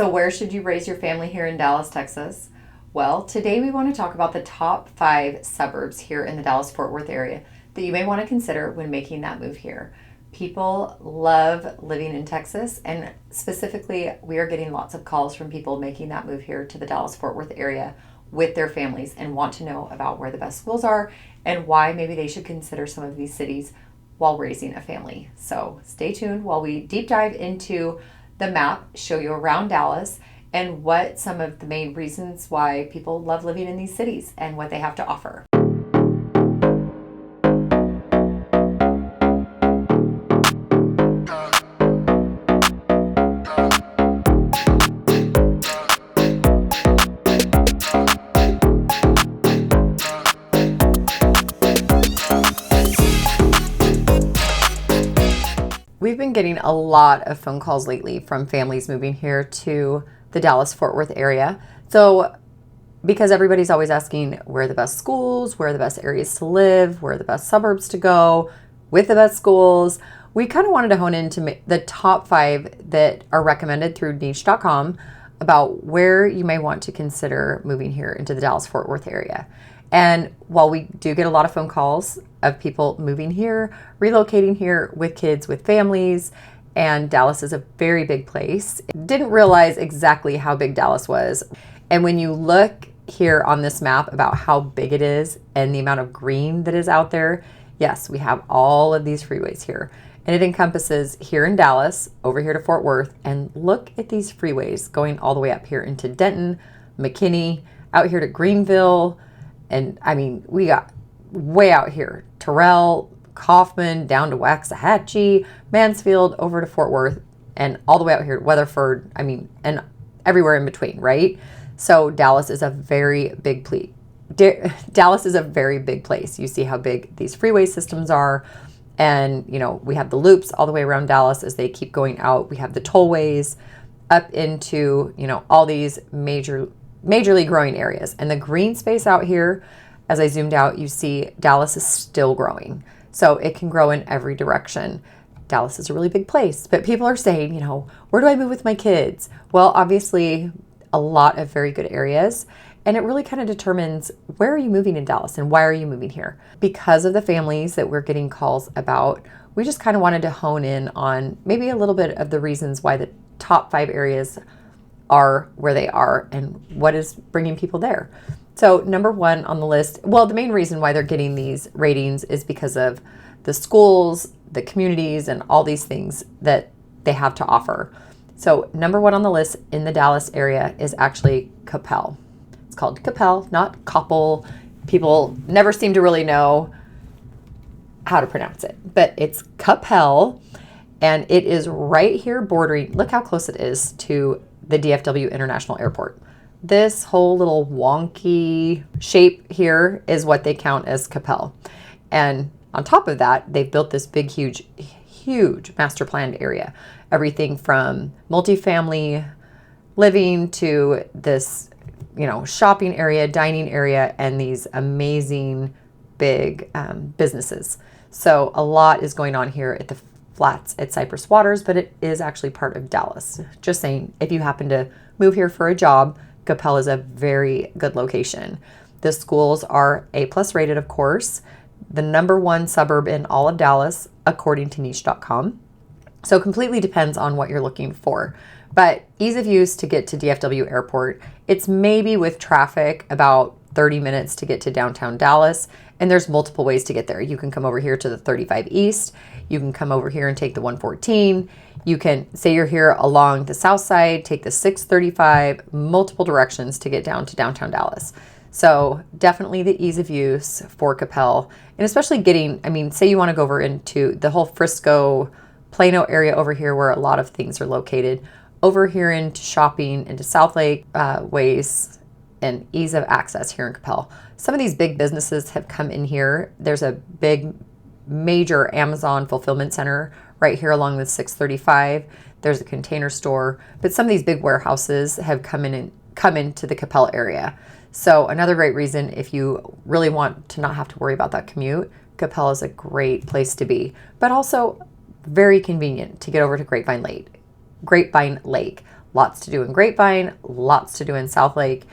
So where should you raise your family here in Dallas, Texas? Well, today we want to talk about the top 5 suburbs here in the Dallas-Fort Worth area that you may want to consider when making that move here. People love living in Texas, and specifically, we are getting lots of calls from people making that move here to the Dallas-Fort Worth area with their families and want to know about where the best schools are and why maybe they should consider some of these cities while raising a family. So stay tuned while we deep dive into the map, show you around Dallas, and what some of the main reasons why people love living in these cities and what they have to offer. We've been getting a lot of phone calls lately from families moving here to the Dallas-Fort Worth area. So because everybody's always asking where are the best schools, where are the best areas to live, where are the best suburbs to go with the best schools, we kind of wanted to hone into the top 5 that are recommended through niche.com about where you may want to consider moving here into the Dallas-Fort Worth area. And while we do get a lot of phone calls of people moving here, relocating here with kids, with families, and Dallas is a very big place. Didn't realize exactly how big Dallas was. And when you look here on this map about how big it is and the amount of green that is out there, yes, we have all of these freeways here. And it encompasses here in Dallas, over here to Fort Worth, and look at these freeways going all the way up here into Denton, McKinney, out here to Greenville. And I mean, we got way out here, Terrell, Kaufman, down to Waxahachie, Mansfield, over to Fort Worth, and all the way out here to Weatherford, and everywhere in between, right? So Dallas is a very big place. Dallas is a very big place. You see how big these freeway systems are. And, we have the loops all the way around Dallas as they keep going out. We have the tollways up into, all these majorly growing areas. And the green space out here, as I zoomed out, you see Dallas is still growing. So it can grow in every direction. Dallas is a really big place, but people are saying, where do I move with my kids? Well, obviously a lot of very good areas. And it really kind of determines where are you moving in Dallas and why are you moving here? Because of the families that we're getting calls about, we just kind of wanted to hone in on maybe a little bit of the reasons why the top 5 areas are where they are and what is bringing people there. So number 1 on the list, well, the main reason why they're getting these ratings is because of the schools, the communities, and all these things that they have to offer. So number 1 on the list in the Dallas area is actually Coppell. It's called Coppell, not Coppell. People never seem to really know how to pronounce it, but it's Coppell, and it is right here bordering, look how close it is to the DFW International Airport. This whole little wonky shape here is what they count as Coppell. And on top of that, they've built this big, huge master planned area. Everything from multifamily living to this, shopping area, dining area, and these amazing big businesses. So a lot is going on here at the flats at Cypress Waters, but it is actually part of Dallas. Just saying, if you happen to move here for a job, Coppell is a very good location. The schools are A+ rated, of course, the number 1 suburb in all of Dallas, according to niche.com. So completely depends on what you're looking for. But ease of use to get to DFW Airport, it's maybe with traffic about 30 minutes to get to downtown Dallas. And there's multiple ways to get there. You can come over here to the 35 East. You can come over here and take the 114. You can say you're here along the south side, take the 635, multiple directions to get down to downtown Dallas. So definitely the ease of use for Coppell, and especially getting, say you want to go over into the whole Frisco, Plano area over here where a lot of things are located, over here into shopping, into Southlake ways, and ease of access here in Coppell. Some of these big businesses have come in here. There's a big, major Amazon fulfillment center right here along the 635. There's a Container Store, but some of these big warehouses have come into the Coppell area. So another great reason, if you really want to not have to worry about that commute, Coppell is a great place to be, but also very convenient to get over to Grapevine Lake. lots to do in Grapevine, lots to do in Southlake.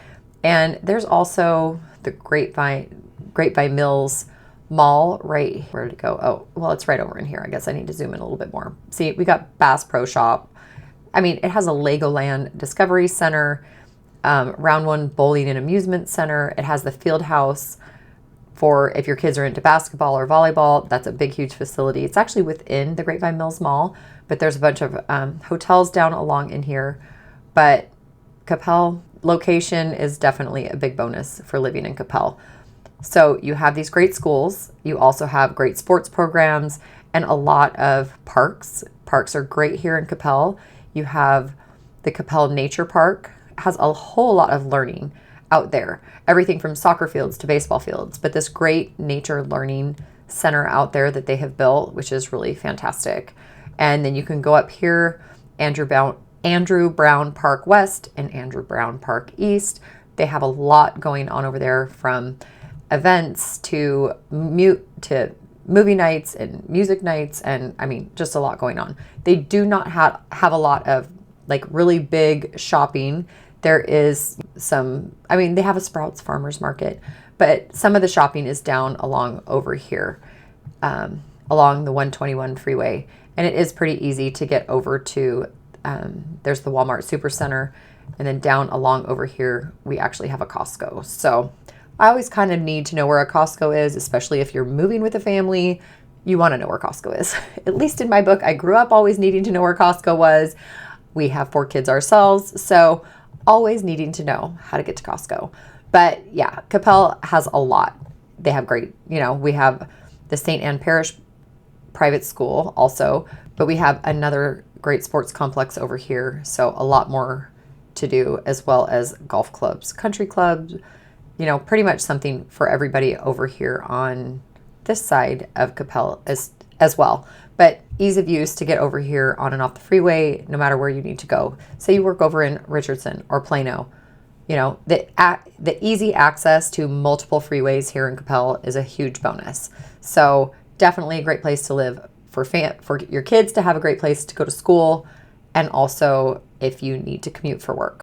And there's also the Grapevine Mills Mall right, where did it go? Oh, well, it's right over in here. I guess I need to zoom in a little bit more. See, we got Bass Pro Shop. I mean, it has a Legoland Discovery Center, Round One Bowling and Amusement Center. It has the Field House for if your kids are into basketball or volleyball. That's a big, huge facility. It's actually within the Grapevine Mills Mall, but there's a bunch of hotels down along in here. But Coppell location is definitely a big bonus for living in Coppell. So you have these great schools. You also have great sports programs and a lot of parks. Parks are great here in Coppell. You have the Coppell Nature Park, has a whole lot of learning out there. Everything from soccer fields to baseball fields, but this great nature learning center out there that they have built, which is really fantastic. And then you can go up here, Andrew Brown Park West and Andrew Brown Park East. They have a lot going on over there, from events to movie nights and music nights, and I mean, just a lot going on. They do not have a lot of like really big shopping. There is some, I mean, they have a Sprouts Farmers Market, but some of the shopping is down along over here, along the 121 freeway, and it is pretty easy to get over to, there's the Walmart Supercenter, and then down along over here, we actually have a Costco. So I always kind of need to know where a Costco is, especially if you're moving with a family. You want to know where Costco is. At least in my book, I grew up always needing to know where Costco was. We have 4 kids ourselves, so always needing to know how to get to Costco. But yeah, Coppell has a lot. They have great, we have the St. Anne Parish private school also, but we have another great sports complex over here. So a lot more to do, as well as golf clubs, country clubs, pretty much something for everybody over here on this side of Coppell as well. But ease of use to get over here on and off the freeway, no matter where you need to go. Say you work over in Richardson or Plano, the easy access to multiple freeways here in Coppell is a huge bonus. So definitely a great place to live for your kids to have a great place to go to school, and also if you need to commute for work.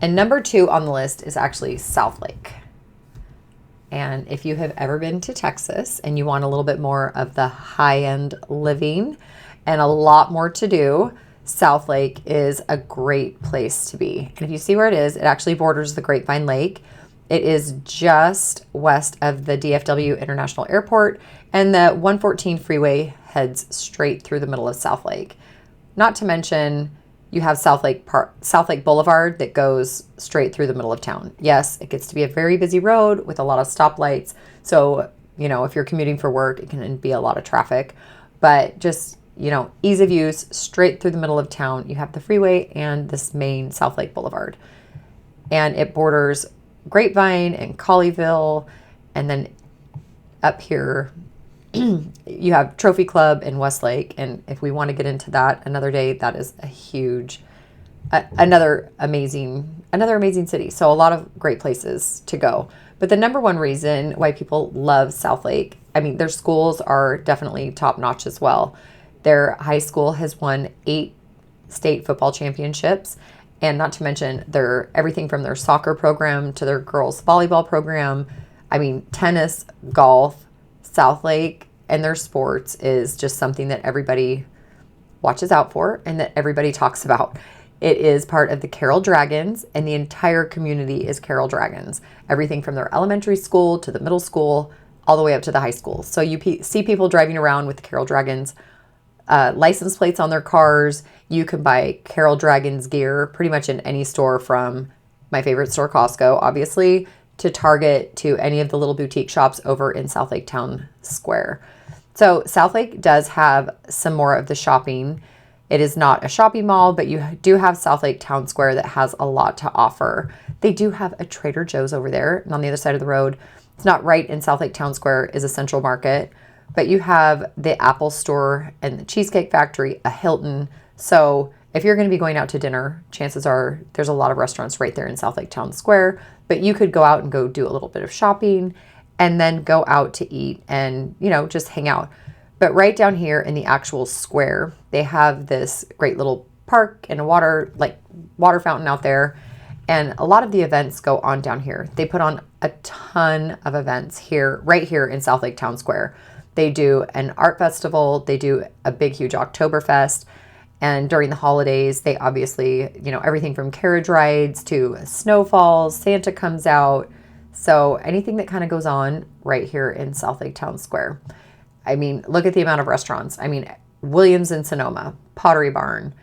And number 2 on the list is actually Southlake. And if you have ever been to Texas and you want a little bit more of the high-end living and a lot more to do, Southlake is a great place to be. And if you see where it is, it actually borders the Grapevine Lake. It is just west of the DFW International Airport, and the 114 freeway heads straight through the middle of Southlake. Not to mention, you have Southlake Boulevard that goes straight through the middle of town. Yes, it gets to be a very busy road with a lot of stoplights. So, if you're commuting for work, it can be a lot of traffic. But just, ease of use, straight through the middle of town. You have the freeway and this main Southlake Boulevard. And it borders Grapevine and Colleyville. And then up here, you have Trophy Club in Westlake, and if we want to get into that another day, that is a huge, another amazing city. So a lot of great places to go. But the number one reason why people love Southlake, I mean, their schools are definitely top notch as well. Their high school has won 8 state football championships, and not to mention everything from their soccer program to their girls volleyball program. I mean, tennis, golf. Southlake and their sports is just something that everybody watches out for and that everybody talks about. It is part of the Carroll Dragons, and the entire community is Carroll Dragons. Everything from their elementary school to the middle school, all the way up to the high school. So you see people driving around with the Carroll Dragons license plates on their cars. You can buy Carroll Dragons gear pretty much in any store from my favorite store, Costco, obviously, to Target, to any of the little boutique shops over in Southlake Town Square. So Southlake does have some more of the shopping. It is not a shopping mall, but you do have Southlake Town Square that has a lot to offer. They do have a Trader Joe's over there, and on the other side of the road, it's not right in Southlake Town Square, is a Central Market, but you have the Apple Store and the Cheesecake Factory, a Hilton. So if you're going to be going out to dinner, chances are there's a lot of restaurants right there in Southlake Town Square, but you could go out and go do a little bit of shopping and then go out to eat and, you know, just hang out. But right down here in the actual square, they have this great little park and a water fountain out there. And a lot of the events go on down here. They put on a ton of events here, right here in Southlake Town Square. They do an art festival. They do a big, huge Oktoberfest. And during the holidays, they obviously, you know, everything from carriage rides to snowfalls, Santa comes out. So anything that kind of goes on right here in Southlake Town Square. I mean, look at the amount of restaurants. I mean, Williams and Sonoma, Pottery Barn.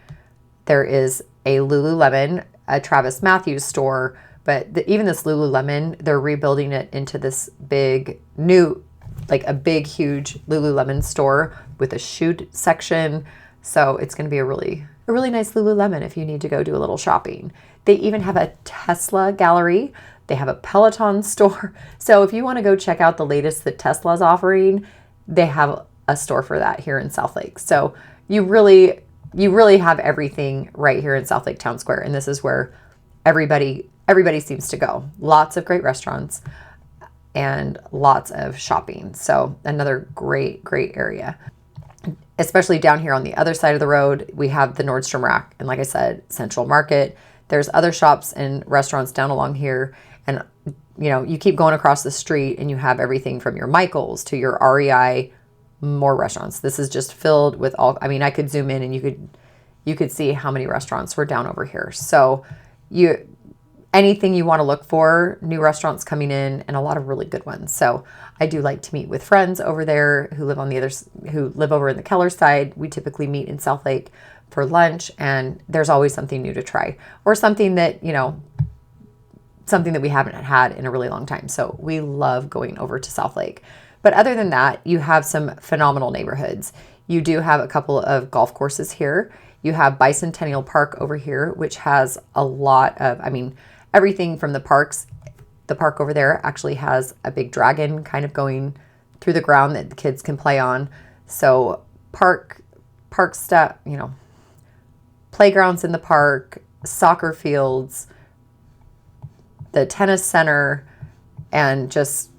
There is a Lululemon, a Travis Matthews store, but even this Lululemon, they're rebuilding it into this big new, like a big, huge Lululemon store with a shoe section. So it's going to be a really nice Lululemon if you need to go do a little shopping. They even have a Tesla gallery. They have a Peloton store. So if you want to go check out the latest that Tesla's offering, they have a store for that here in Southlake. So you really have everything right here in Southlake Town Square. And this is where everybody seems to go. Lots of great restaurants and lots of shopping. So another great area. Especially down here on the other side of the road, we have the Nordstrom Rack. And like I said, Central Market. There's other shops and restaurants down along here. And, you know, you keep going across the street and you have everything from your Michaels to your REI, more restaurants. This is just filled with all, I mean, I could zoom in and you could see how many restaurants were down over here. So anything you want to look for, new restaurants coming in and a lot of really good ones. So I do like to meet with friends over there who live over in the Keller side. We typically meet in Southlake for lunch, and there's always something new to try or something that, you know, something that we haven't had in a really long time. So we love going over to Southlake. But other than that, you have some phenomenal neighborhoods. You do have a couple of golf courses here. You have Bicentennial Park over here, which has a lot of, I mean, everything from the parks. The park over there actually has a big dragon kind of going through the ground that the kids can play on. So park stuff, you know, playgrounds in the park, soccer fields, the tennis center, and just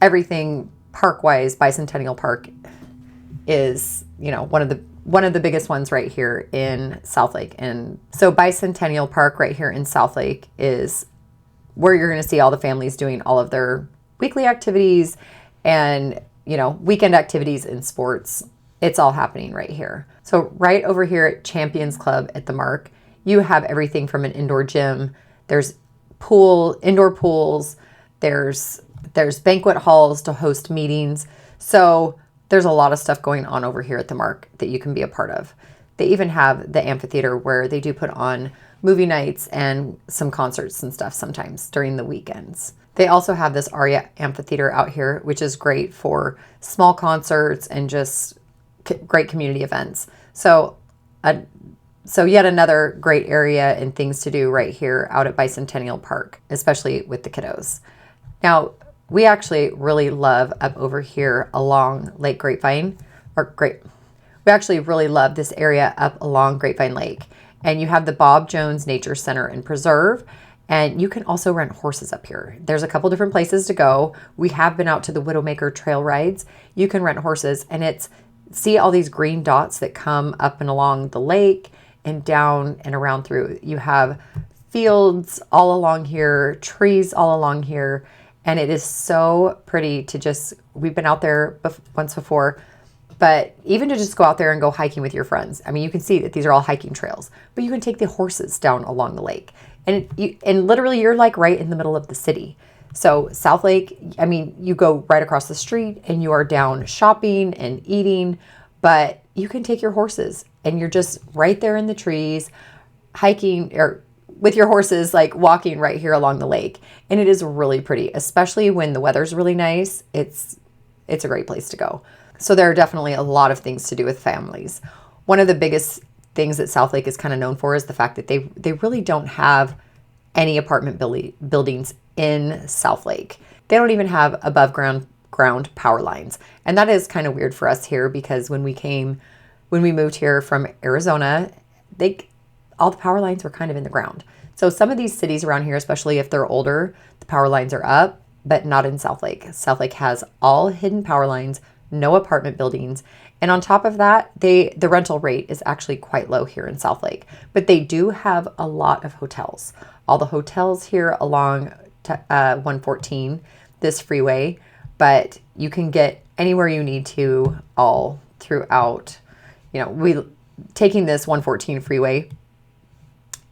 everything park-wise. Bicentennial Park is, you know, one of the biggest ones right here in Southlake. And so Bicentennial Park right here in Southlake is where you're going to see all the families doing all of their weekly activities and, you know, weekend activities and sports. It's all happening right here. So right over here at Champions Club at the Mark, you have everything from an indoor gym. There's indoor pools. There's banquet halls to host meetings. So there's a lot of stuff going on over here at the Mark that you can be a part of. They even have the amphitheater where they do put on movie nights and some concerts and stuff sometimes during the weekends. They also have this Aria amphitheater out here, which is great for small concerts and just great community events. So yet another great area and things to do right here out at Bicentennial Park, especially with the kiddos. Now, we actually really love up over here along Lake Grapevine, we actually really love this area up along Grapevine Lake. And you have the Bob Jones Nature Center and Preserve, and you can also rent horses up here. There's a couple different places to go. We have been out to the Widowmaker trail rides. You can rent horses, and see all these green dots that come up and along the lake and down and around through. You have fields all along here, trees all along here, and it is so pretty we've been out there once before, but even to just go out there and go hiking with your friends. I mean, you can see that these are all hiking trails, but you can take the horses down along the lake. And literally you're like right in the middle of the city. So Southlake, I mean, you go right across the street and you are down shopping and eating, but you can take your horses and you're just right there in the trees, hiking or with your horses, like walking right here along the lake. And it is really pretty, especially when the weather's really nice. It's a great place to go. So there are definitely a lot of things to do with families. One of the biggest things that Southlake is kind of known for is the fact that they really don't have any apartment buildings in Southlake. They don't even have above ground power lines. And that is kind of weird for us here, because when we moved here from Arizona, all the power lines were kind of in the ground. So some of these cities around here, especially if they're older, the power lines are up, but not in Southlake. Southlake has all hidden power lines, no apartment buildings. And on top of that, the rental rate is actually quite low here in Southlake. But they do have a lot of hotels. All the hotels here along 114, this freeway, but you can get anywhere you need to all throughout. Taking this 114 freeway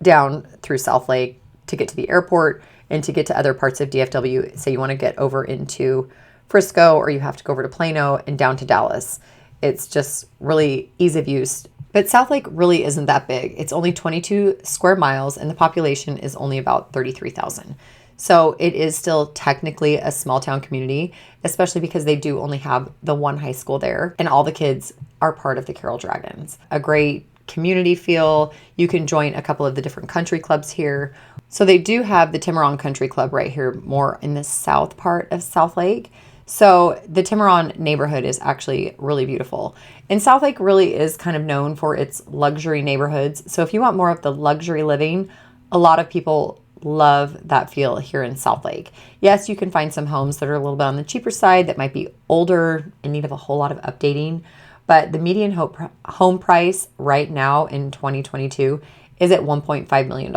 down through Southlake to get to the airport and to get to other parts of DFW. Say you want to get over into Frisco, or you have to go over to Plano and down to Dallas. It's just really ease of use. But Southlake really isn't that big. It's only 22 square miles and the population is only about 33,000. So it is still technically a small town community, especially because they do only have the one high school there and all the kids are part of the Carroll Dragons. A great community feel. You can join a couple of the different country clubs here. So they do have the Tiburon Country Club right here, more in the south part of Southlake. So the Tiburon neighborhood is actually really beautiful. And Southlake really is kind of known for its luxury neighborhoods. So if you want more of the luxury living, a lot of people love that feel here in Southlake. Yes, you can find some homes that are a little bit on the cheaper side that might be older, in need of a whole lot of updating. But the median home price right now in 2022 is at $1.5 million.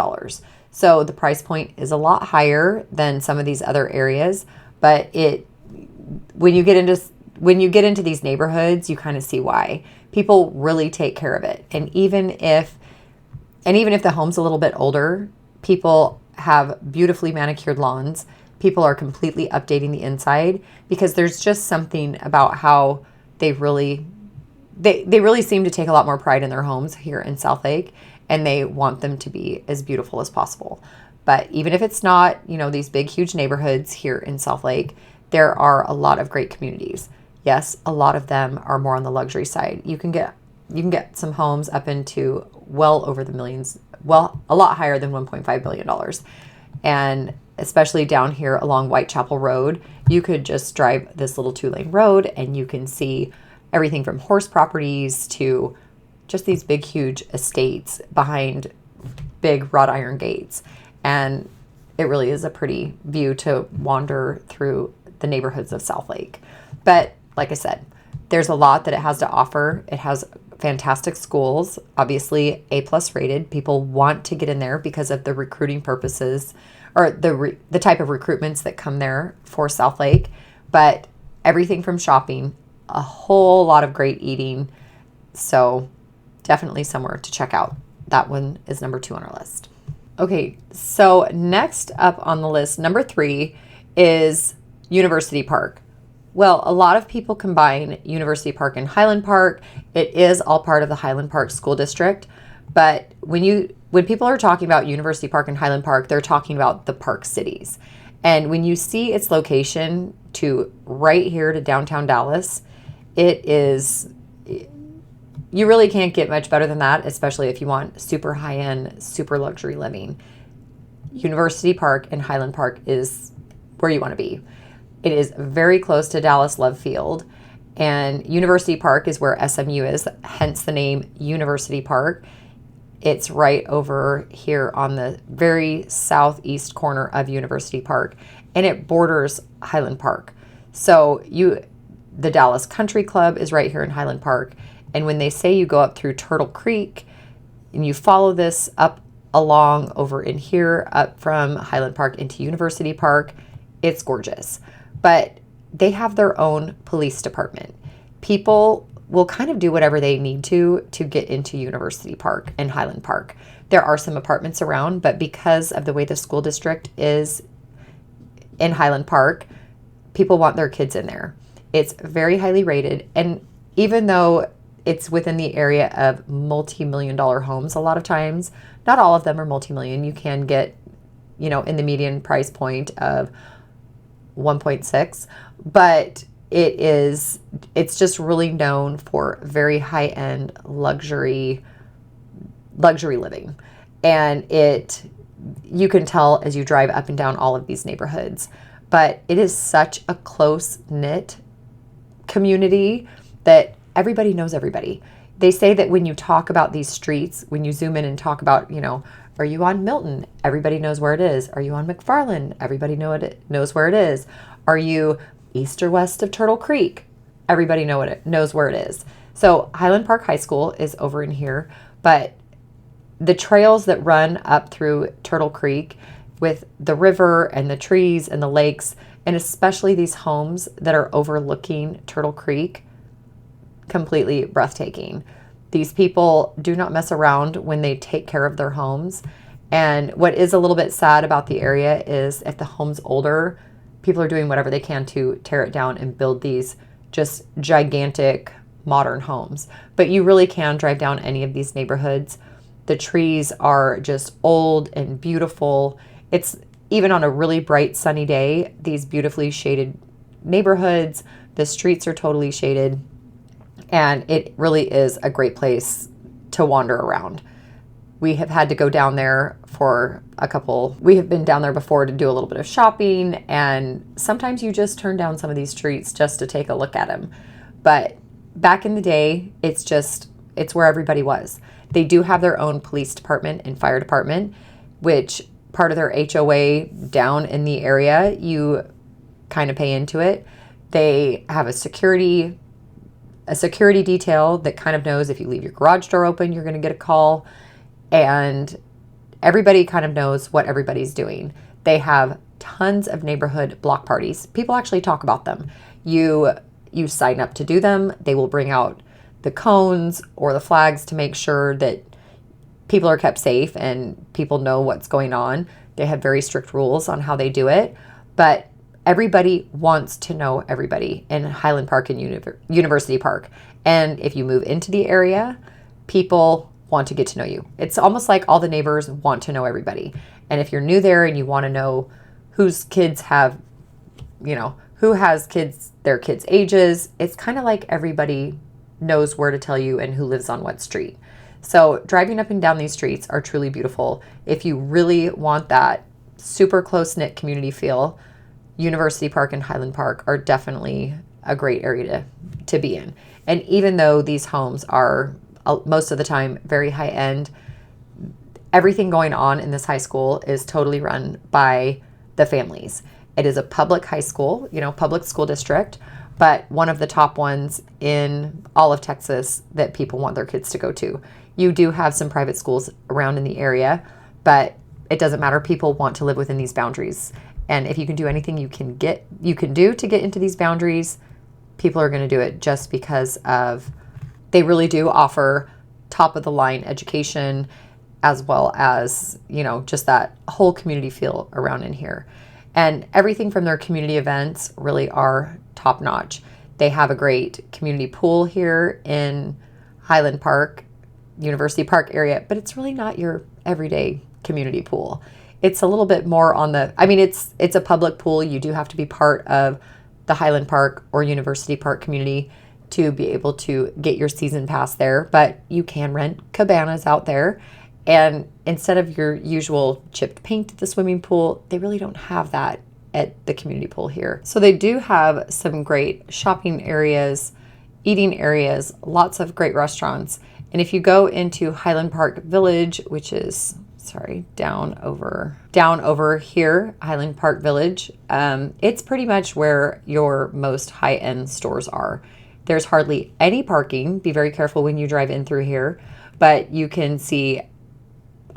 So the price point is a lot higher than some of these other areas, but when you get into these neighborhoods, you kind of see why. People really take care of it. And even if the home's a little bit older, people have beautifully manicured lawns. People are completely updating the inside, because there's just something about how they really seem to take a lot more pride in their homes here in Southlake, and they want them to be as beautiful as possible. But even if it's not, these big, huge neighborhoods here in Southlake, there are a lot of great communities. Yes, a lot of them are more on the luxury side. You can get some homes up into well over the millions, well, a lot higher than $1.5 billion. And especially down here along Whitechapel Road, you could just drive this little 2-lane road and you can see everything from horse properties to just these big, huge estates behind big wrought iron gates. And it really is a pretty view to wander through the neighborhoods of Southlake. But like I said, there's a lot that it has to offer. It has fantastic schools, obviously A+ rated. People want to get in there because of the recruiting purposes, or the type of recruitments that come there for Southlake. But everything from shopping, a whole lot of great eating. So definitely somewhere to check out. That one is number 2 on our list. Okay, so next up on the list, number 3 is University Park. Well, a lot of people combine University Park and Highland Park. It is all part of the Highland Park School District. But when people are talking about University Park and Highland Park, they're talking about the park cities. And when you see its location to right here to downtown Dallas, you really can't get much better than that, especially if you want super high-end, super luxury living. University Park and Highland Park is where you want to be. It is very close to Dallas Love Field, and University Park is where SMU is, hence the name University Park. It's right over here on the very southeast corner of University Park, and it borders Highland Park. So the Dallas Country Club is right here in Highland Park, and when they say you go up through Turtle Creek and you follow this up along over in here, up from Highland Park into University Park, it's gorgeous. But they have their own police department. People will kind of do whatever they need to get into University Park and Highland Park. There are some apartments around, but because of the way the school district is in Highland Park, people want their kids in there. It's very highly rated, and even though it's within the area of multi-million dollar homes a lot of times. Not all of them are multi-million. You can get, in the median price point of 1.6, but it's just really known for very high-end luxury living. And you can tell as you drive up and down all of these neighborhoods, but it is such a close-knit community that everybody knows everybody. They say that when you talk about these streets, when you zoom in and talk about, are you on Milton? Everybody knows where it is. Are you on McFarland? Everybody knows where it is. Are you east or west of Turtle Creek? Everybody knows where it is. So Highland Park High School is over in here, but the trails that run up through Turtle Creek with the river and the trees and the lakes, and especially these homes that are overlooking Turtle Creek, completely breathtaking. These people do not mess around when they take care of their homes. And what is a little bit sad about the area is if the home's older, people are doing whatever they can to tear it down and build these just gigantic modern homes. But you really can drive down any of these neighborhoods. The trees are just old and beautiful. It's even on a really bright sunny day, these beautifully shaded neighborhoods, the streets are totally shaded, and it really is a great place to wander around. We have had to go down there we have been down there before to do a little bit of shopping, and sometimes you just turn down some of these streets just to take a look at them. But back in the day, it's where everybody was. They do have their own police department and fire department, which part of their HOA down in the area, you kind of pay into it. They have a security detail that kind of knows if you leave your garage door open, you're going to get a call. And everybody kind of knows what everybody's doing. They have tons of neighborhood block parties. People actually talk about them. You sign up to do them. They will bring out the cones or the flags to make sure that people are kept safe and people know what's going on. They have very strict rules on how they do it, but everybody wants to know everybody in Highland Park and University Park. And if you move into the area, people want to get to know you. It's almost like all the neighbors want to know everybody. And if you're new there and you want to know whose kids have, who has kids, their kids' ages, it's kind of like everybody knows where to tell you and who lives on what street. So driving up and down these streets are truly beautiful. If you really want that super close-knit community feel, University Park and Highland Park are definitely a great area to be in. And even though these homes are most of the time very high-end, everything going on in this high school is totally run by the families. It is a public high school, public school district, but one of the top ones in all of Texas that people want their kids to go to. You do have some private schools around in the area, but it doesn't matter. People want to live within these boundaries. And if you can do anything you can do to get into these boundaries, people are going to do it just because they really do offer top of the line education, as well as, just that whole community feel around in here. And everything from their community events really are top notch. They have a great community pool here in Highland Park, University Park area, but it's really not your everyday community pool. It's a little bit more it's a public pool. You do have to be part of the Highland Park or University Park community to be able to get your season pass there, but you can rent cabanas out there. And instead of your usual chipped paint at the swimming pool, they really don't have that at the community pool here. So they do have some great shopping areas, eating areas, lots of great restaurants. And if you go into Highland Park Village, which is, down over here, Highland Park Village, it's pretty much where your most high-end stores are. There's hardly any parking. Be very careful when you drive in through here, but you can see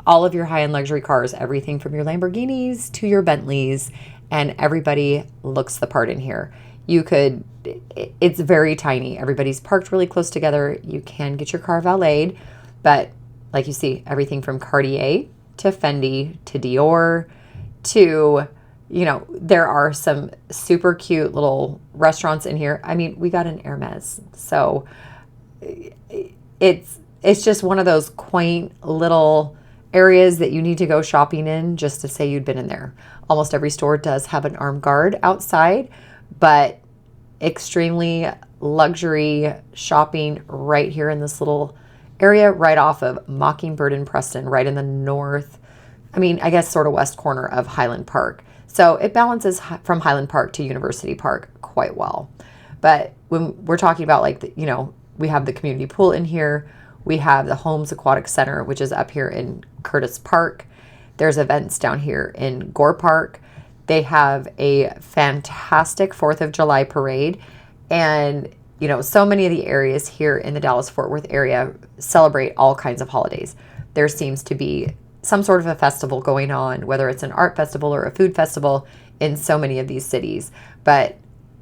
all of your high-end luxury cars, everything from your Lamborghinis to your Bentleys, and everybody looks the part in here. It's very tiny. Everybody's parked really close together. You can get your car valeted, but like you see, everything from Cartier to Fendi to Dior to, there are some super cute little restaurants in here. We got an Hermes. So it's just one of those quaint little areas that you need to go shopping in just to say you'd been in there. Almost every store does have an armed guard outside, but extremely luxury shopping right here in this little area right off of Mockingbird and Preston, right in the north, I guess sort of west corner of Highland Park. So it balances from Highland Park to University Park quite well. But when we're talking about we have the community pool in here. We have the Holmes Aquatic Center, which is up here in Curtis Park. There's events down here in Gore Park. They have a fantastic 4th of July parade. And, so many of the areas here in the Dallas-Fort Worth area celebrate all kinds of holidays. There seems to be some sort of a festival going on, whether it's an art festival or a food festival in so many of these cities. But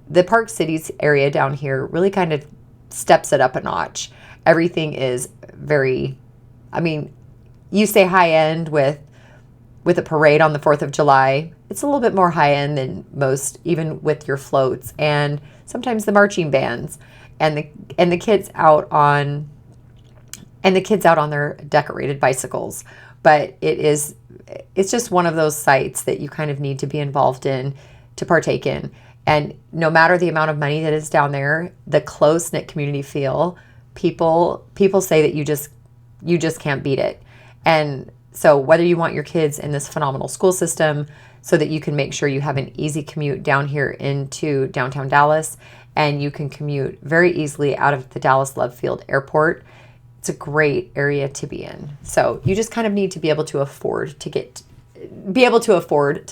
the Park Cities area down here really kind of steps it up a notch. Everything is very, you say high end with a parade on the 4th of July. It's a little bit more high end than most, even with your floats and sometimes the marching bands and the kids out on their decorated bicycles. But it's just one of those sites that you kind of need to be involved in to partake in. And no matter the amount of money that is down there, the close-knit community feel, people say that you just can't beat it. And so whether you want your kids in this phenomenal school system so that you can make sure you have an easy commute down here into downtown Dallas, and you can commute very easily out of the Dallas Love Field Airport, it's a great area to be in. So you just kind of need to be able to afford to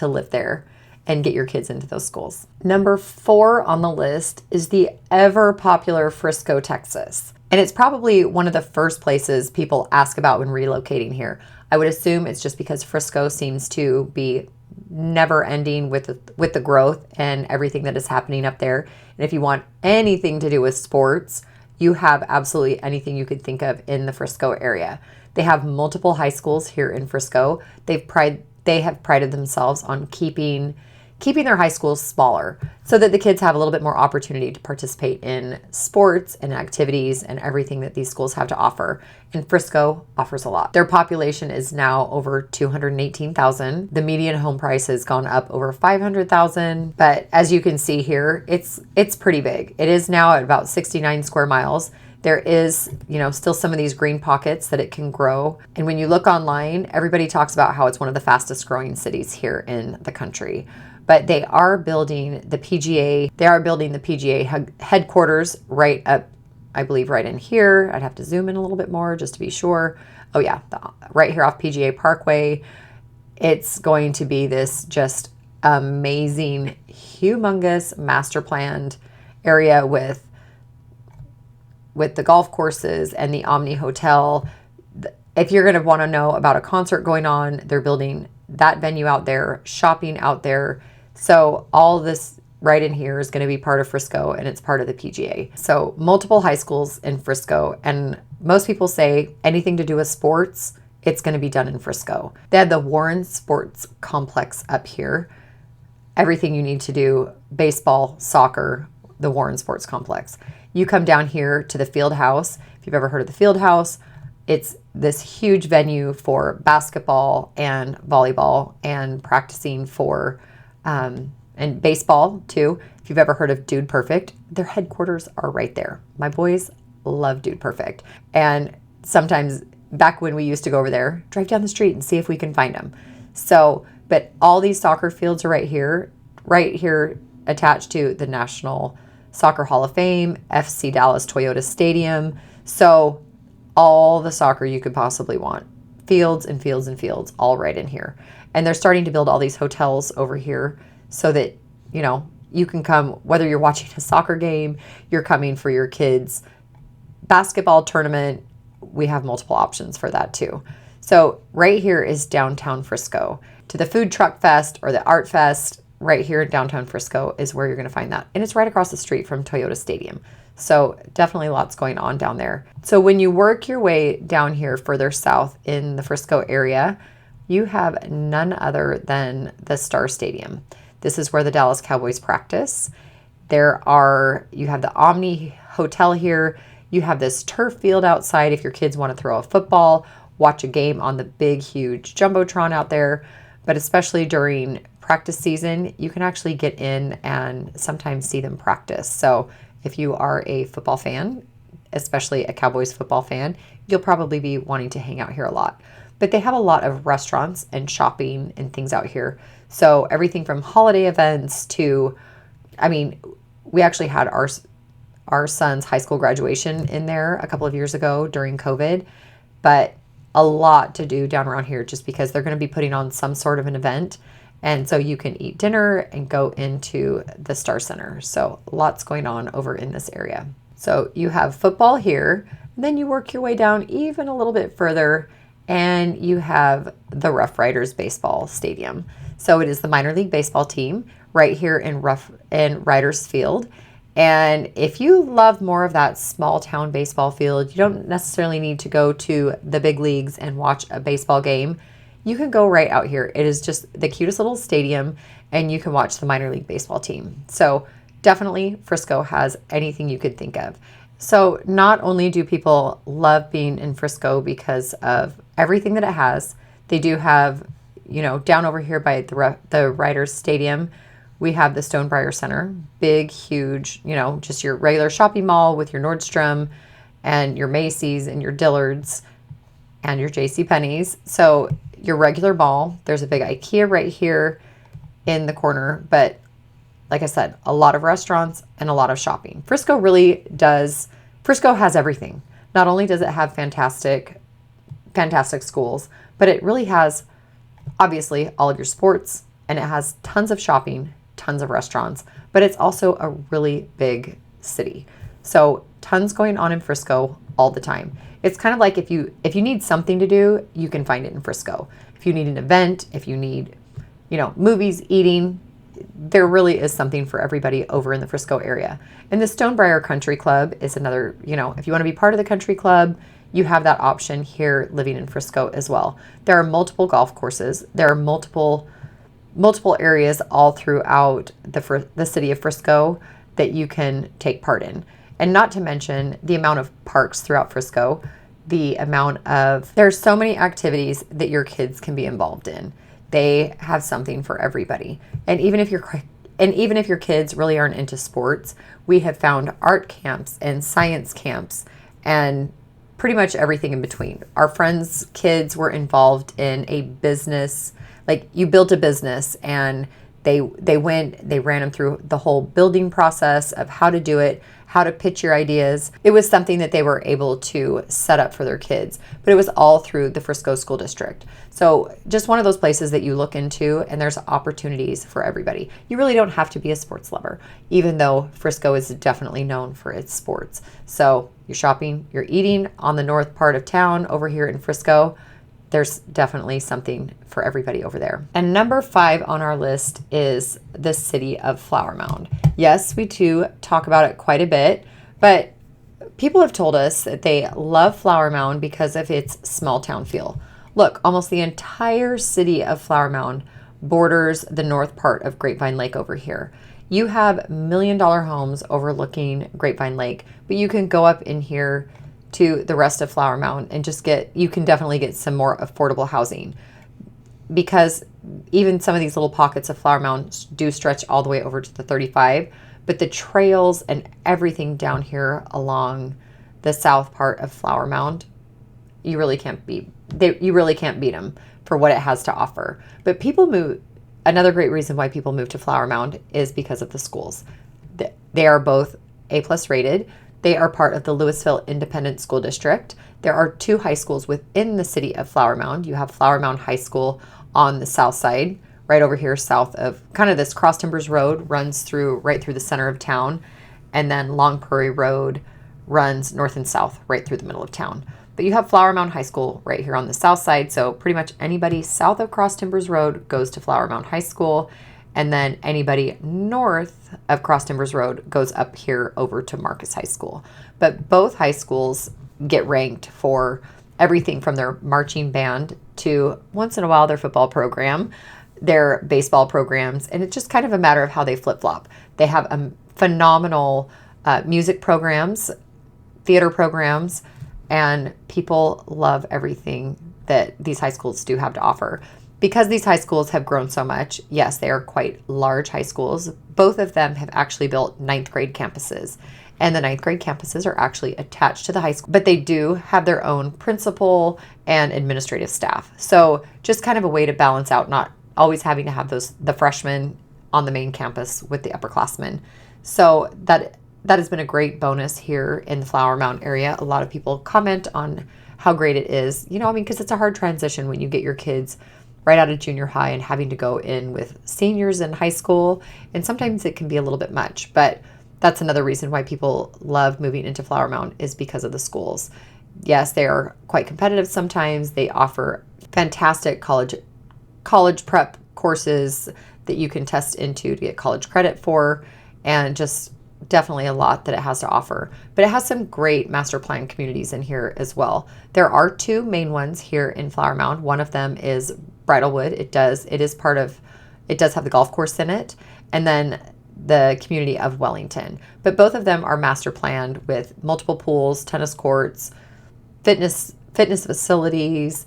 live there and get your kids into those schools. Number 4 on the list is the ever popular Frisco, Texas. And it's probably one of the first places people ask about when relocating here. I would assume it's just because Frisco seems to be never ending with the growth and everything that is happening up there. And if you want anything to do with sports, you have absolutely anything you could think of in the Frisco area. They have multiple high schools here in Frisco. They have prided themselves on keeping their high schools smaller so that the kids have a little bit more opportunity to participate in sports and activities and everything that these schools have to offer. And Frisco offers a lot. Their population is now over 218,000. The median home price has gone up over 500,000. But as you can see here, it's pretty big. It is now at about 69 square miles. There is, still some of these green pockets that it can grow. And when you look online, everybody talks about how it's one of the fastest growing cities here in the country. But they are building the PGA. They are building the PGA headquarters right up, I believe, right in here. I'd have to zoom in a little bit more just to be sure. Oh yeah, right here off PGA Parkway. It's going to be this just amazing, humongous master planned area with the golf courses and the Omni Hotel. If you're going to want to know about a concert going on, they're building that venue out there, shopping out there. So all this right in here is going to be part of Frisco, and it's part of the PGA. So multiple high schools in Frisco, and most people say anything to do with sports, it's going to be done in Frisco. They had the Warren Sports Complex up here. Everything you need to do, baseball, soccer, the Warren Sports Complex. You come down here to the Field House. If you've ever heard of the Field House, it's this huge venue for basketball and volleyball and practicing for and baseball too. If you've ever heard of Dude Perfect, their headquarters are right there. My boys love Dude Perfect. And sometimes back when we used to go over there, drive down the street and see if we can find them. So, but all these soccer fields are right here attached to the National Soccer Hall of Fame, FC Dallas Toyota Stadium. So all the soccer you could possibly want. Fields and fields and fields all right in here. And they're starting to build all these hotels over here so that, you can come, whether you're watching a soccer game, you're coming for your kids' basketball tournament. We have multiple options for that too. So right here is downtown Frisco. To the Food Truck Fest or the Art Fest, right here in downtown Frisco is where you're going to find that. And it's right across the street from Toyota Stadium. So definitely lots going on down there. So when you work your way down here further south in the Frisco area, you have none other than the Star Stadium. This is where the Dallas Cowboys practice. You have the Omni Hotel here. You have this turf field outside if your kids want to throw a football, watch a game on the big, huge Jumbotron out there. But especially during practice season, you can actually get in and sometimes see them practice. So if you are a football fan, especially a Cowboys football fan, you'll probably be wanting to hang out here a lot. But they have a lot of restaurants and shopping and things out here. So everything from holiday events to, I mean, we actually had our son's high school graduation in there a couple of years ago during COVID, but a lot to do down around here just because they're going to be putting on some sort of an event. And so you can eat dinner and go into the Star Center. So lots going on over in this area. So you have football here, and then you work your way down even a little bit further, and you have the Rough Riders baseball stadium. So it is the minor league baseball team right here in Riders Field. And if you love more of that small town baseball field, you don't necessarily need to go to the big leagues and watch a baseball game. You can go right out here. It is just the cutest little stadium, and you can watch the minor league baseball team. So definitely Frisco has anything you could think of. So not only do people love being in Frisco because of everything that it has, they do have, down over here by the Riders Stadium, we have the Stonebriar Center, big, huge, just your regular shopping mall with your Nordstrom and your Macy's and your Dillard's and your JCPenney's. So your regular mall, there's a big IKEA right here in the corner, but like I said, a lot of restaurants and a lot of shopping. Frisco has everything. Not only does it have fantastic schools, but it really has obviously all of your sports, and it has tons of shopping, tons of restaurants, but it's also a really big city. So tons going on in Frisco all the time. It's kind of like if you need something to do, you can find it in Frisco. If you need an event, if you need, movies, eating, there really is something for everybody over in the Frisco area. And the Stonebriar Country Club is another, if you want to be part of the country club, you have that option here living in Frisco as well. There are multiple golf courses. There are multiple areas all throughout the city of Frisco that you can take part in. And not to mention the amount of parks throughout Frisco, there's so many activities that your kids can be involved in. They have something for everybody. And even if your kids really aren't into sports, we have found art camps and science camps and pretty much everything in between. Our friends' kids were involved in a business, like you built a business, and they ran them through the whole building process of how to do it, how to pitch your ideas. It was something that they were able to set up for their kids, but it was all through the Frisco School District. So just one of those places that you look into, and there's opportunities for everybody. You really don't have to be a sports lover, even though Frisco is definitely known for its sports. So you're shopping, you're eating on the north part of town over here in Frisco. There's definitely something for everybody over there. And number 5 on our list is the city of Flower Mound. Yes, we do talk about it quite a bit, but people have told us that they love Flower Mound because of its small town feel. Look, almost the entire city of Flower Mound borders the north part of Grapevine Lake over here. You have $1 million homes overlooking Grapevine Lake, but you can go up in here to the rest of Flower Mound and you can definitely get some more affordable housing, because even some of these little pockets of Flower Mound do stretch all the way over to the 35, but the trails and everything down here along the south part of Flower Mound, you really can't beat them for what it has to offer. But another great reason why people move to Flower Mound is because of the schools. They are both A+ rated. They are part of the Louisville Independent School District. There are 2 high schools within the city of Flower Mound. You have Flower Mound High School on the south side, right over here south of kind of this Cross Timbers Road runs right through the center of town. And then Long Prairie Road runs north and south right through the middle of town. But you have Flower Mound High School right here on the south side. So pretty much anybody south of Cross Timbers Road goes to Flower Mound High School. And then anybody north of Cross Timbers Road goes up here over to Marcus High School. But both high schools get ranked for everything from their marching band to, once in a while, their football program, their baseball programs. And it's just kind of a matter of how they flip-flop. They have phenomenal music programs theater programs, and people love everything that these high schools do have to offer. Because these high schools have grown so much, yes, they are quite large high schools. Both of them have actually built ninth grade campuses. And the ninth grade campuses are actually attached to the high school, but they do have their own principal and administrative staff. So just kind of a way to balance out not always having to have the freshmen on the main campus with the upperclassmen. So that has been a great bonus here in the Flower Mound area. A lot of people comment on how great it is, because it's a hard transition when you get your kids right out of junior high and having to go in with seniors in high school. And sometimes it can be a little bit much, but that's another reason why people love moving into Flower Mound is because of the schools. Yes, they are quite competitive sometimes. They offer fantastic college prep courses that you can test into to get college credit for, and just definitely a lot that it has to offer. But it has some great master plan communities in here as well. There are two main ones here in Flower Mound. One of them is Bridalwood. It does have the golf course in it, and then the community of Wellington. But both of them are master planned with multiple pools, tennis courts, fitness facilities,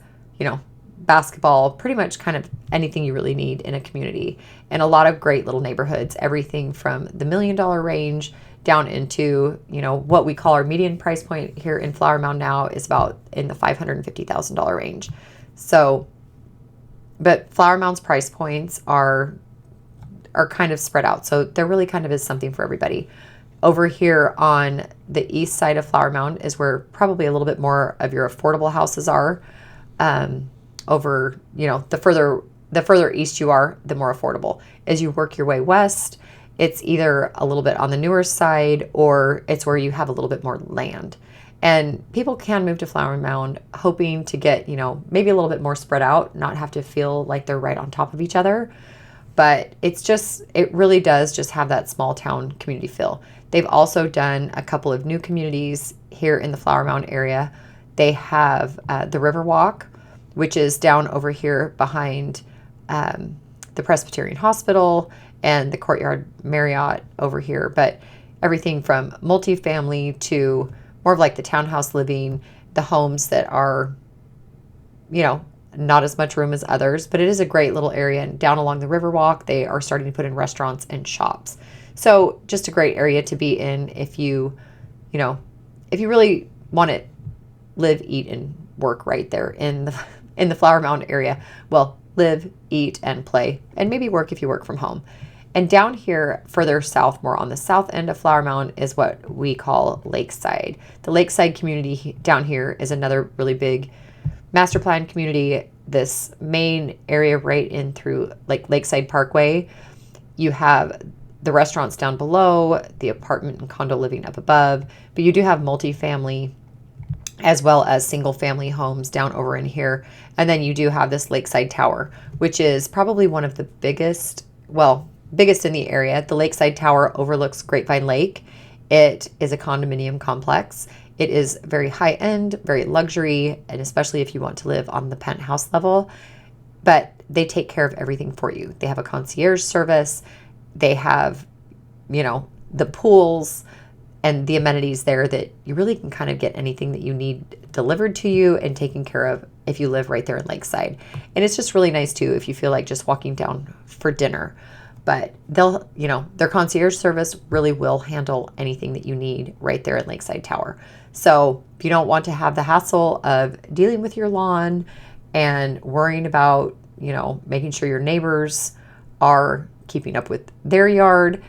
basketball, pretty much kind of anything you really need in a community. And a lot of great little neighborhoods, everything from the $1 million range down into, what we call our median price point here in Flower Mound now is about in the $550,000 range. So, but Flower Mound's price points are kind of spread out. So there really kind of is something for everybody. Over here on the east side of Flower Mound is where probably a little bit more of your affordable houses are. The further east you are, the more affordable. As you work your way west, it's either a little bit on the newer side or it's where you have a little bit more land. And people can move to Flower Mound hoping to get, maybe a little bit more spread out, not have to feel like they're right on top of each other. But it really does just have that small town community feel. They've also done a couple of new communities here in the Flower Mound area. They have the Riverwalk, which is down over here behind the Presbyterian Hospital and the Courtyard Marriott over here. But everything from multifamily to more of like the townhouse living, the homes that are, not as much room as others, but it is a great little area. And down along the Riverwalk, they are starting to put in restaurants and shops. So just a great area to be in if you really want to live, eat, and work right there in the Flower Mound area. Well, live, eat, and play, and maybe work if you work from home. And down here, further south, more on the south end of Flower Mound, is what we call Lakeside. The Lakeside community down here is another really big master plan community. This main area right in through Lakeside Parkway, you have the restaurants down below, the apartment and condo living up above, but you do have multifamily as well as single family homes down over in here. And then you do have this Lakeside Tower, which is probably one of the biggest in the area. The Lakeside Tower overlooks Grapevine Lake. It is a condominium complex. It is very high end, very luxury, and especially if you want to live on the penthouse level. But they take care of everything for you. They have a concierge service. They have, the pools and the amenities there that you really can kind of get anything that you need delivered to you and taken care of if you live right there in Lakeside. And it's just really nice too if you feel like just walking down for dinner. But their concierge service really will handle anything that you need right there at Lakeside Tower. So if you don't want to have the hassle of dealing with your lawn and worrying about, making sure your neighbors are keeping up with their yard,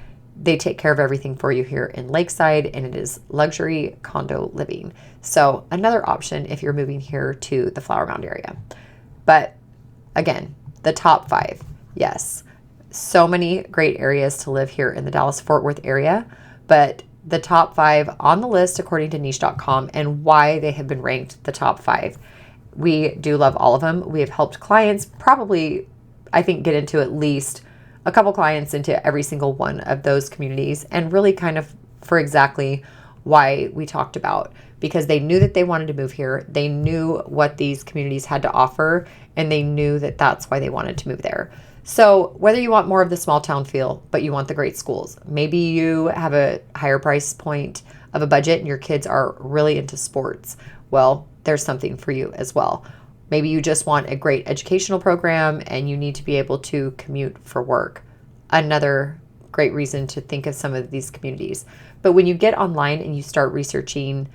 they take care of everything for you here in Lakeside, and it is luxury condo living. So another option if you're moving here to the Flower Mound area. But again, the top 5, yes. So many great areas to live here in the Dallas-Fort Worth area, but the top 5 on the list according to niche.com and why they have been ranked the top 5. We do love all of them. We have helped clients probably, I think, get into at least a couple clients into every single one of those communities, and really kind of for exactly why we talked about, because they knew that they wanted to move here. They knew what these communities had to offer, and they knew that that's why they wanted to move there. So whether you want more of the small town feel, but you want the great schools, maybe you have a higher price point of a budget and your kids are really into sports. Well, there's something for you as well. Maybe you just want a great educational program and you need to be able to commute for work. Another great reason to think of some of these communities. But when you get online and you start researching,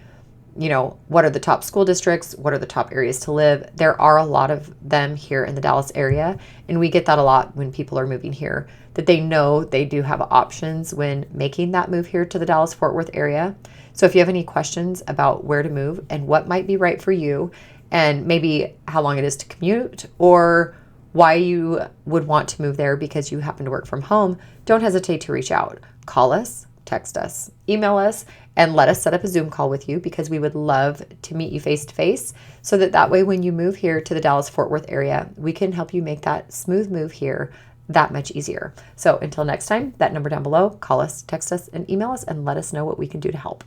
what are the top school districts? What are the top areas to live? There are a lot of them here in the Dallas area. And we get that a lot when people are moving here, that they know they do have options when making that move here to the Dallas-Fort Worth area. So if you have any questions about where to move and what might be right for you, and maybe how long it is to commute, or why you would want to move there because you happen to work from home, don't hesitate to reach out. Call us, text us, email us, and let us set up a Zoom call with you, because we would love to meet you face to face, so that way when you move here to the Dallas-Fort Worth area, we can help you make that smooth move here that much easier. So until next time, that number down below, call us, text us, and email us, and let us know what we can do to help.